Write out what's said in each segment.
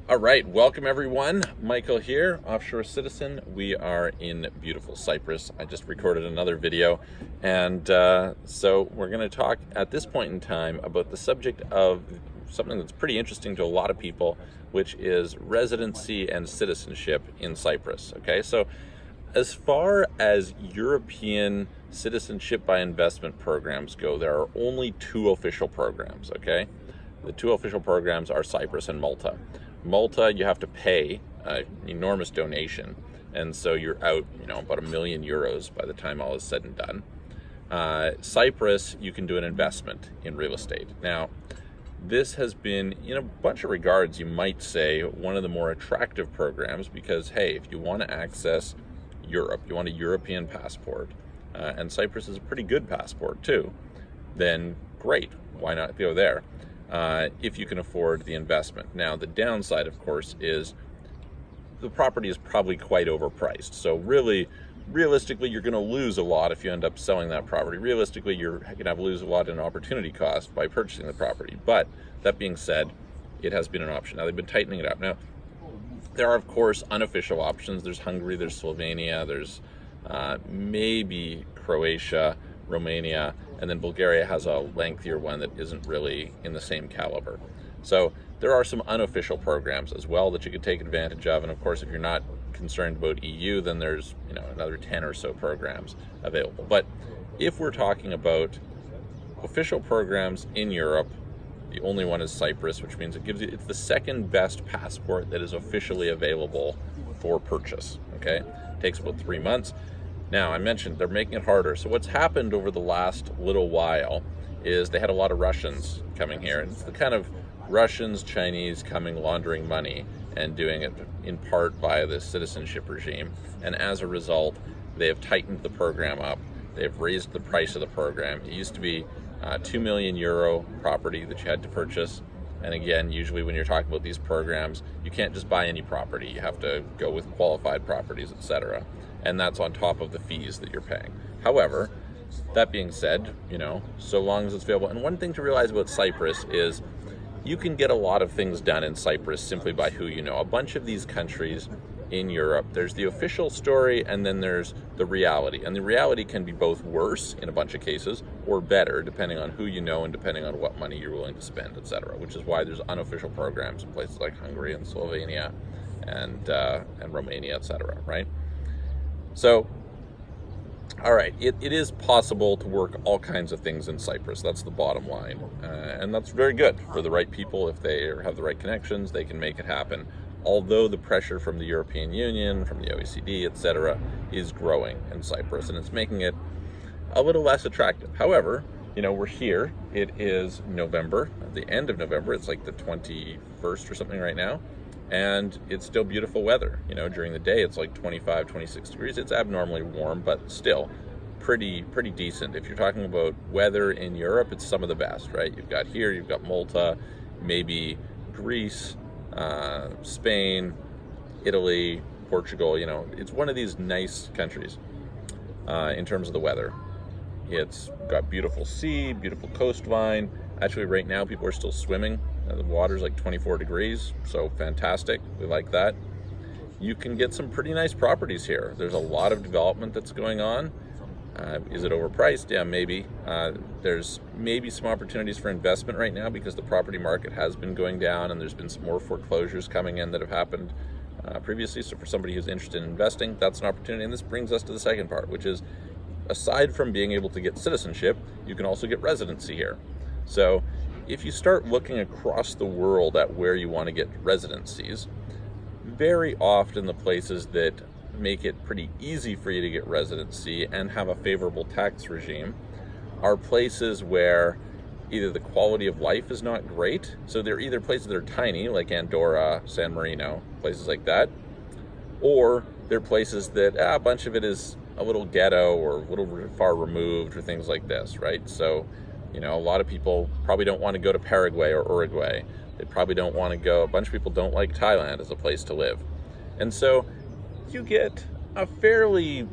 All right, welcome everyone. Michael here, Offshore Citizen. We are in beautiful Cyprus. I just recorded another video, and so we're going to talk at this point in time about the subject of something that's pretty interesting to a lot of people, which is residency and citizenship in Cyprus. Okay, so as far as European citizenship by investment programs go, there are only two official programs. Okay, the two official programs are Cyprus and Malta. Malta, you have to pay an enormous donation, and so you're out, about €1 million by the time all is said and done. Cyprus, you can do an investment in real estate. Now, this has been, in a bunch of regards, you might say, one of the more attractive programs because, hey, if you want to access Europe, you want a European passport, and Cyprus is a pretty good passport too, then great, why not go there? If you can afford the investment. Now, the downside, of course, is the property is probably quite overpriced. So realistically, you're going to lose a lot if you end up selling that property. Realistically, you're going to lose a lot in opportunity cost by purchasing the property. But that being said, it has been an option. Now, they've been tightening it up. Now, there are, of course, unofficial options. There's Hungary, there's Slovenia, there's maybe Croatia, Romania, and then Bulgaria has a lengthier one that isn't really in the same caliber. So there are some unofficial programs as well that you could take advantage of. And of course, if you're not concerned about EU, then there's another 10 or so programs available. But if we're talking about official programs in Europe, the only one is Cyprus, which means it's the second best passport that is officially available for purchase. Okay, it takes about 3 months. Now, I mentioned they're making it harder. So what's happened over the last little while is they had a lot of Russians coming here. And it's the kind of Russians, Chinese coming laundering money and doing it in part via the citizenship regime. And as a result, they have tightened the program up. They've raised the price of the program. It used to be €2 million property that you had to purchase. And again, usually when you're talking about these programs, you can't just buy any property. You have to go with qualified properties, etc. And that's on top of the fees that you're paying. However, that being said, so long as it's available. And one thing to realize about Cyprus is you can get a lot of things done in Cyprus simply by who you know. A bunch of these countries in Europe, there's the official story and then there's the reality. And the reality can be both worse in a bunch of cases or better depending on who you know and depending on what money you're willing to spend, etc. Which is why there's unofficial programs in places like Hungary and Slovenia and Romania, etc. Right? So, all right, it is possible to work all kinds of things in Cyprus. That's the bottom line. And that's very good for the right people. If they have the right connections, they can make it happen. Although the pressure from the European Union, from the OECD, etc., is growing in Cyprus, and it's making it a little less attractive. However, we're here. It is November, at the end of November. It's like the 21st or something right now. And it's still beautiful weather. During the day, it's like 25, 26 degrees. It's abnormally warm, but still pretty decent. If you're talking about weather in Europe, it's some of the best, right? You've got Malta, maybe Greece, Spain, Italy, Portugal. It's one of these nice countries in terms of the weather. It's got beautiful sea, beautiful coastline. Actually, right now, people are still swimming. The water's like 24 degrees, so fantastic. We like that. You can get some pretty nice properties here. There's a lot of development that's going on. Is it overpriced? Yeah, maybe. There's maybe some opportunities for investment right now because the property market has been going down and there's been some more foreclosures coming in that have happened previously. So for somebody who's interested in investing, that's an opportunity. And this brings us to the second part, which is aside from being able to get citizenship, you can also get residency here. So if you start looking across the world at where you want to get residencies, very often the places that make it pretty easy for you to get residency and have a favorable tax regime are places where either the quality of life is not great, so they're either places that are tiny, like Andorra, San Marino, places like that, or they're places that a bunch of it is a little ghetto or a little far removed or things like this, right? So a lot of people probably don't want to go to Paraguay or Uruguay. They probably don't want to go. A bunch of people don't like Thailand as a place to live. And so you get a fairly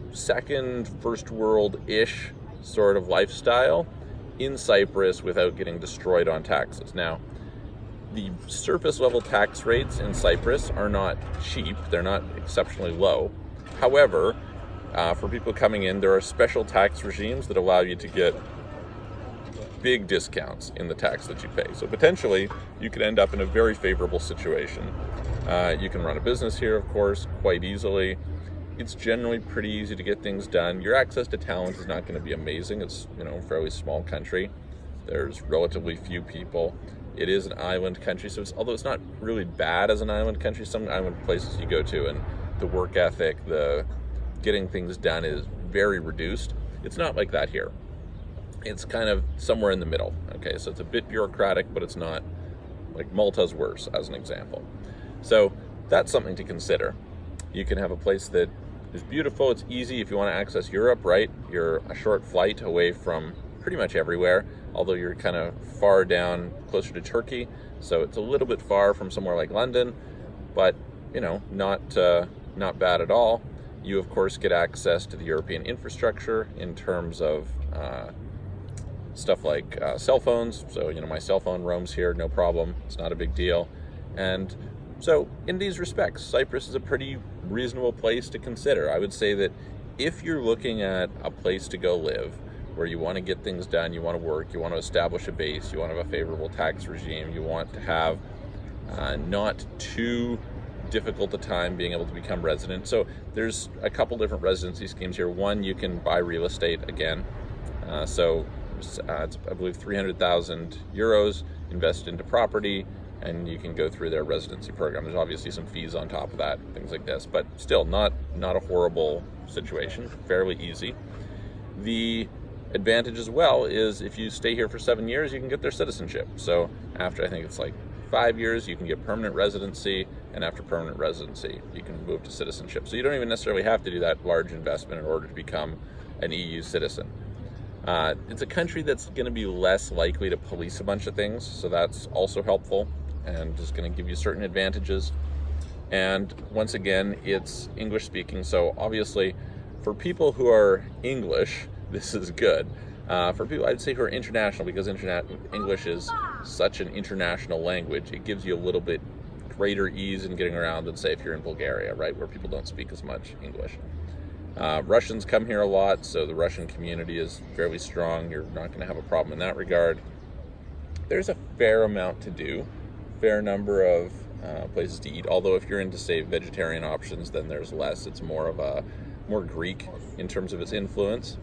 first world-ish sort of lifestyle in Cyprus without getting destroyed on taxes. Now, the surface level tax rates in Cyprus are not cheap. They're not exceptionally low. However, for people coming in, there are special tax regimes that allow you to get big discounts in the tax that you pay. So potentially, you could end up in a very favorable situation. You can run a business here, of course, quite easily. It's generally pretty easy to get things done. Your access to talent is not going to be amazing. It's, a fairly small country. There's relatively few people. It is an island country, so although it's not really bad as an island country, some island places you go to and the work ethic, the getting things done is very reduced. It's not like that here. It's kind of somewhere in the middle. Okay, so it's a bit bureaucratic, but it's not like Malta's worse, as an example. So that's something to consider. You can have a place that is beautiful. It's easy if you want to access Europe, right? You're a short flight away from pretty much everywhere, although you're kind of far down, closer to Turkey. So it's a little bit far from somewhere like London, but not bad at all. You, of course, get access to the European infrastructure in terms of stuff like cell phones. So, my cell phone roams here, no problem. It's not a big deal. And so in these respects, Cyprus is a pretty reasonable place to consider. I would say that if you're looking at a place to go live, where you want to get things done, you want to work, you want to establish a base, you want to have a favorable tax regime, you want to have not too difficult a time being able to become resident. So there's a couple different residency schemes here. One, you can buy real estate again. It's, I believe, 300,000 euros invested into property, and you can go through their residency program. There's obviously some fees on top of that, things like this, but still not a horrible situation, fairly easy. The advantage as well is if you stay here for 7 years, you can get their citizenship. So after, I think it's like 5 years, you can get permanent residency, and after permanent residency, you can move to citizenship. So you don't even necessarily have to do that large investment in order to become an EU citizen. It's a country that's going to be less likely to police a bunch of things, so that's also helpful and is going to give you certain advantages. And once again, it's English speaking, so obviously for people who are English, this is good. For people, I'd say, who are international, because English is such an international language, it gives you a little bit greater ease in getting around than, say, if you're in Bulgaria, right, where people don't speak as much English. Russians come here a lot, so the Russian community is fairly strong. You're not going to have a problem in that regard. There's a fair amount to do, fair number of places to eat, although if you're into, say, vegetarian options, then there's less. It's more Greek in terms of its influence.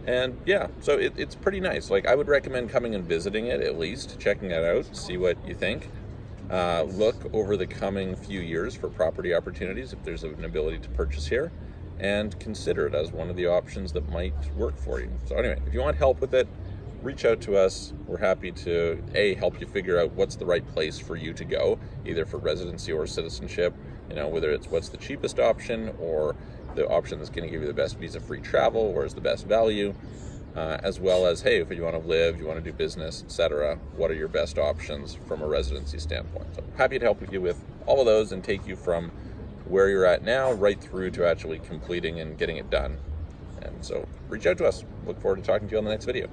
And yeah, so it's pretty nice. Like, I would recommend coming and visiting it, at least checking it out, see what you think. Look over the coming few years for property opportunities if there's an ability to purchase here, and consider it as one of the options that might work for you. So anyway, if you want help with it, reach out to us. We're happy to help you figure out what's the right place for you to go, either for residency or citizenship. Whether it's what's the cheapest option or the option that's going to give you the best visa-free travel, where's the best value, as well as, hey, if you want to live, you want to do business, etc., what are your best options from a residency standpoint? So happy to help you with all of those and take you from where you're at now right through to actually completing and getting it done. And so reach out to us. Look forward to talking to you on the next video.